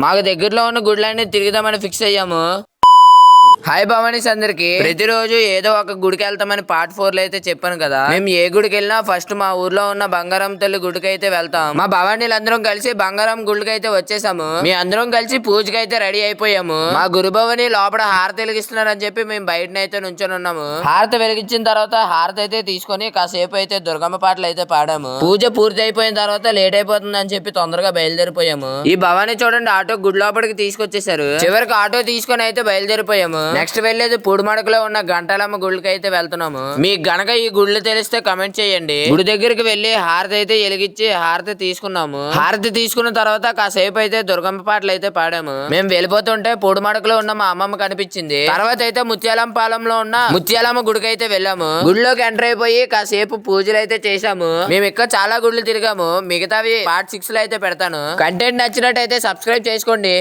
మాకు దగ్గరలో ఉన్న గుడులన్నీ తిరుగుదామని ఫిక్స్ అయ్యాము. హాయ్ భవానీస్ అందరికి. ప్రతిరోజు ఏదో ఒక గుడికి వెళ్తామని పార్ట్ 4 లో అయితే చెప్పాను కదా. మేము ఏ గుడికి వెళ్ళినా ఫస్ట్ మా ఊర్లో ఉన్న బంగారం తల్లి గుడికి అయితే వెళ్తాం. మా భవానీలు అందరం కలిసి బంగారం గుడికి అయితే వచ్చేసాము. మీ అందరం కలిసి పూజకి అయితే రెడీ అయిపోయాము. మా గురు భవాని లోపల హారతి వెలిగిస్తున్నారని చెప్పి మేము బయటనైతే నుంచొని ఉన్నాము. హారతి వెలిగించిన తర్వాత హారతి అయితే తీసుకొని కాసేపు అయితే దుర్గమ్మ పాటలు అయితే పాడాము. పూజ పూర్తి అయిపోయిన తర్వాత లేట్ అయిపోతుంది అని చెప్పి తొందరగా బయలుదేరిపోయాము. ఈ భవానీ చూడండి ఆటో గుడి లోపలికి తీసుకొచ్చేసారు. చివరికి ఆటో తీసుకొని అయితే బయలుదేరిపోయాము. నెక్స్ట్ వెళ్ళేది పూడిమడకలో ఉన్న గంటాలమ్మ గుడికి అయితే వెళ్తున్నాము. మీకు గనక ఈ గుళ్ళు తెలిస్తే కమెంట్ చేయండి. గుడి దగ్గరికి వెళ్లి హారతి అయితే వెలిగించి హారతి తీసుకున్నాము. హారతి తీసుకున్న తర్వాత కాసేపు అయితే దుర్గమ్మ పాటలు అయితే పాడాము. మేము వెళ్ళిపోతుంటే పూడిమడకలో ఉన్న మా అమ్మమ్మ కనిపించింది. తర్వాత అయితే ముత్యాలమ్మ పాలెంలో ఉన్న ముత్యాలమ్మ గుడికి అయితే వెళ్ళాము. గుడిలోకి ఎంటర్ అయిపోయి కాసేపు పూజలు అయితే చేశాము. మేము ఇక్కడ చాలా గుళ్ళు తిరిగాము. మిగతావి పార్ట్ 6 లో అయితే పెడతాను. కంటెంట్ నచ్చినట్టయితే సబ్స్క్రైబ్ చేసుకోండి.